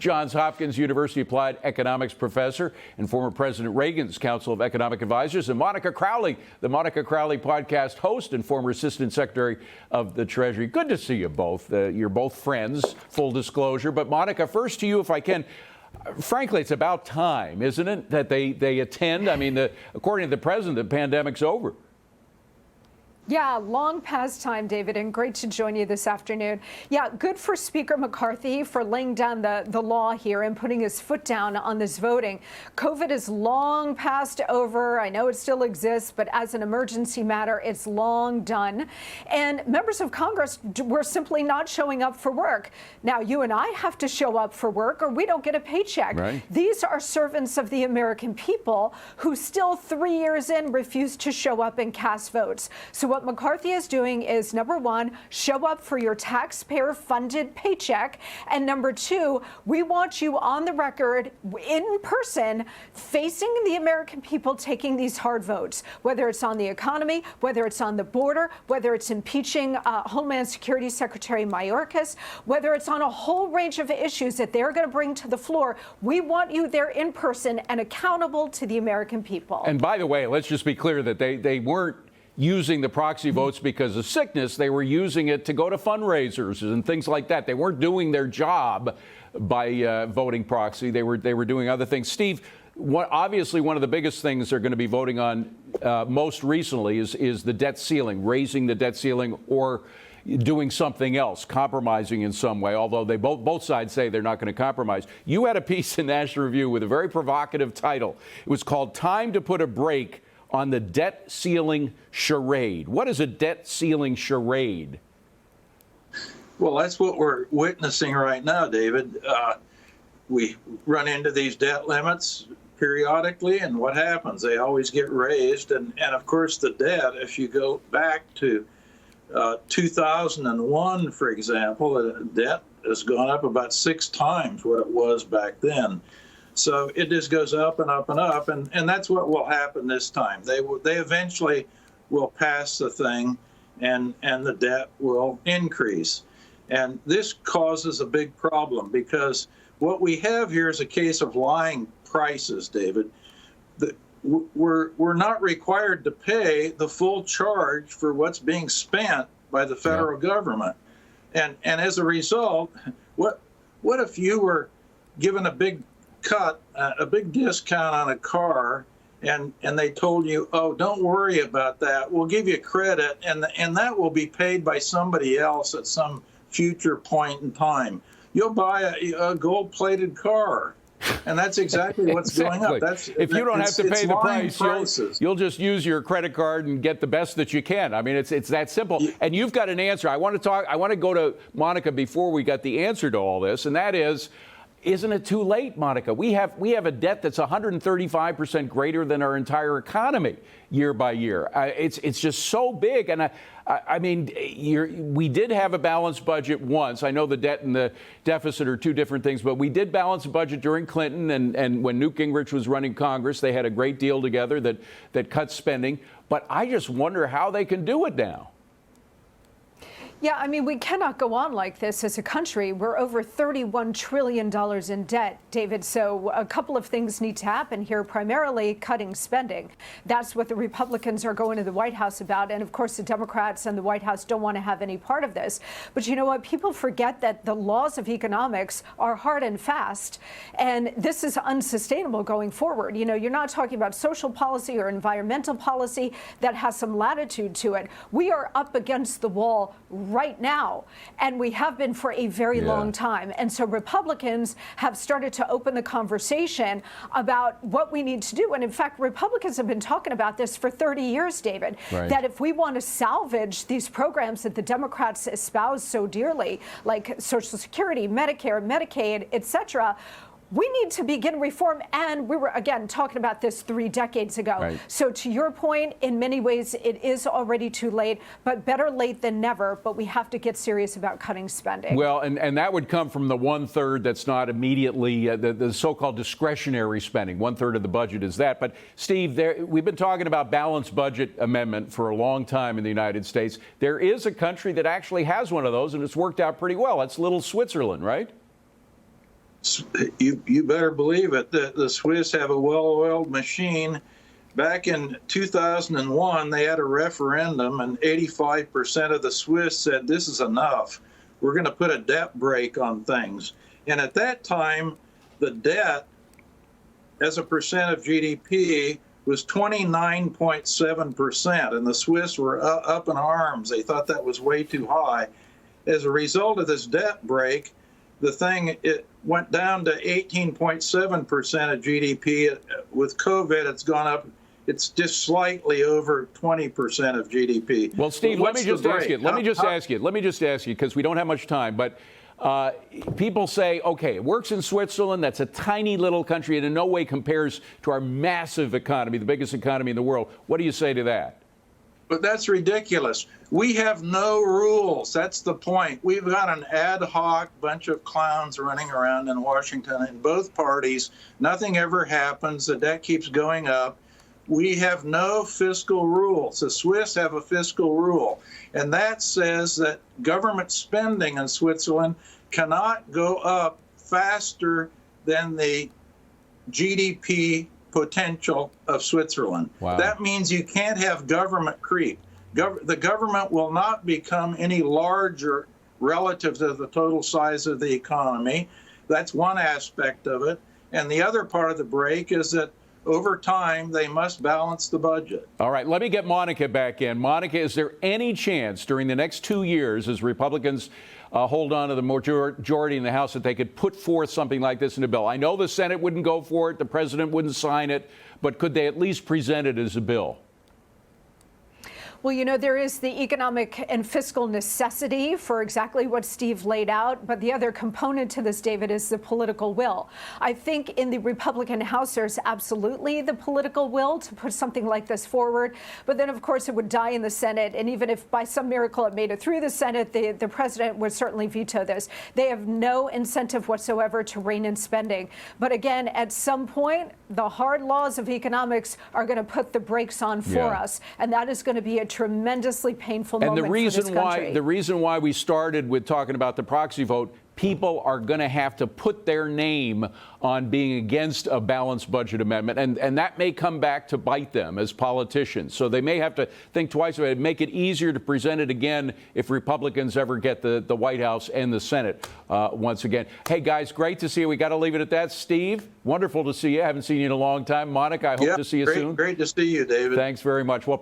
Johns Hopkins University Applied Economics professor and former President Reagan's Council of Economic Advisors, and Monica Crowley, the Monica Crowley podcast host and former Assistant Secretary of the Treasury. Good to see you both. You're both friends, full disclosure. But Monica, first to you, if I can. Frankly, it's about time, isn't it, that they attend? I mean, according to the president, the pandemic's over. Yeah, long past time, David, and great to join you this afternoon. Yeah, good for Speaker McCarthy for laying down the law here and putting his foot down on this voting. COVID is long past over. I know it still exists, but as an emergency matter, it's long done. And members of Congress were simply not showing up for work. Now, you and I have to show up for work or we don't get a paycheck. Right. These are servants of the American people who still 3 years in refuse to show up and cast votes. So what McCarthy is doing is, number one, show up for your taxpayer-funded paycheck. And number two, we want you on the record in person facing the American people taking these hard votes, whether it's on the economy, whether it's on the border, whether it's impeaching Homeland Security Secretary Mayorkas, whether it's on a whole range of issues that they're going to bring to the floor. We want you there in person and accountable to the American people. And by the way, let's just be clear that they weren't using the proxy votes because of sickness. They were using it to go to fundraisers and things like that. They weren't doing their job by voting proxy. They were doing other things. Steve, obviously one of the biggest things they're going to be voting on most recently is the debt ceiling, raising the debt ceiling or doing something else, compromising in some way, although they both sides say they're not going to compromise. You had a piece in National Review with a very provocative title. It was called "Time to Put a Break on the Debt Ceiling Charade." What is a debt ceiling charade? Well, that's what we're witnessing right now, David. We run into these debt limits periodically, and what happens? They always get raised. And of course, the debt, if you go back to 2001, for example, the debt has gone up about 6 times what it was back then. So it just goes up and up and up, and that's what will happen this time. They eventually will pass the thing, and the debt will increase. And this causes a big problem because what we have here is a case of lying prices, David. We're not required to pay the full charge for what's being spent by the federal government. And as a result, what if you were given a big cut, a big discount on a car, and they told you, oh, don't worry about that, we'll give you credit, and that will be paid by somebody else at some future point in time. You'll buy a gold-plated car, and that's exactly what's going up. If you don't have to pay the price, you'll just use your credit card and get the best that you can. I mean, it's that simple. And you've got an answer. I want to go to Monica before we got the answer to all this, and that is, isn't it too late, Monica? We have a debt that's 135% greater than our entire economy year by year. It's just so big. And I mean, we did have a balanced budget once. I know the debt and the deficit are two different things, but we did balance a budget during Clinton. And when Newt Gingrich was running Congress, they had a great deal together that cut spending. But I just wonder how they can do it now. Yeah, I mean, we cannot go on like this as a country. We're over $31 trillion in debt, David. So a couple of things need to happen here, primarily cutting spending. That's what the Republicans are going to the White House about. And of course, the Democrats and the White House don't want to have any part of this. But you know what? People forget that the laws of economics are hard and fast. And this is unsustainable going forward. You know, you're not talking about social policy or environmental policy that has some latitude to it. We are up against the wall right now, and we have been for a very long time. And so Republicans have started to open the conversation about what we need to do. And in fact, Republicans have been talking about this for 30 years, David, that if we want to salvage these programs that the Democrats espouse so dearly, like Social Security, Medicare, Medicaid, et cetera, we need to begin reform, and we were, again, talking about this 3 decades ago. Right. So to your point, in many ways, it is already too late, but better late than never, but we have to get serious about cutting spending. Well, and that would come from the 1/3 that's not immediately the so-called discretionary spending. 1/3 of the budget is that. But, Steve, we've been talking about balanced budget amendment for a long time in the United States. There is a country that actually has one of those, and it's worked out pretty well. That's little Switzerland, right? You better believe it. The Swiss have a well-oiled machine. Back in 2001, they had a referendum, and 85% of the Swiss said, this is enough. We're going to put a debt brake on things. And at that time, the debt as a percent of GDP was 29.7%, and the Swiss were up in arms. They thought that was way too high. As a result of this debt brake, it went down to 18.7% of GDP. With COVID, it's gone up. It's just slightly over 20% of GDP. Well, Steve, let me just ask you, because we don't have much time, but people say, okay, it works in Switzerland. That's a tiny little country and in no way compares to our massive economy, the biggest economy in the world. What do you say to that? But that's ridiculous. We have no rules. That's the point. We've got an ad hoc bunch of clowns running around in Washington in both parties. Nothing ever happens. The debt keeps going up. We have no fiscal rules. The Swiss have a fiscal rule, and that says that government spending in Switzerland cannot go up faster than the GDP potential of Switzerland. Wow. That means you can't have government creep. The government will not become any larger relative to the total size of the economy. That's one aspect of it. And the other part of the break is that over time, they must balance the budget. All right, let me get Monica back in. Monica, is there any chance during the next 2 years, as Republicans hold on to the majority in the House, that they could put forth something like this in a bill? I know the Senate wouldn't go for it, the president wouldn't sign it, but could they at least present it as a bill? Well, you know, there is the economic and fiscal necessity for exactly what Steve laid out. But the other component to this, David, is the political will. I think in the Republican House, there's absolutely the political will to put something like this forward. But then, of course, it would die in the Senate. And even if by some miracle it made it through the Senate, the president would certainly veto this. They have no incentive whatsoever to rein in spending. But again, at some point, the hard laws of economics are going to put the brakes on for us. And that is going to be a tremendously painful moment for this country. The reason why we started with talking about the proxy vote, people are going to have to put their name on being against a balanced budget amendment, and that may come back to bite them as politicians. So they may have to think twice about it, make it easier to present it again if Republicans ever get the White House and the Senate once again. Hey, guys, great to see you. We got to leave it at that. Steve, wonderful to see you. I haven't seen you in a long time. Monica, I hope to see you soon. Great to see you, David. Thanks very much. Well,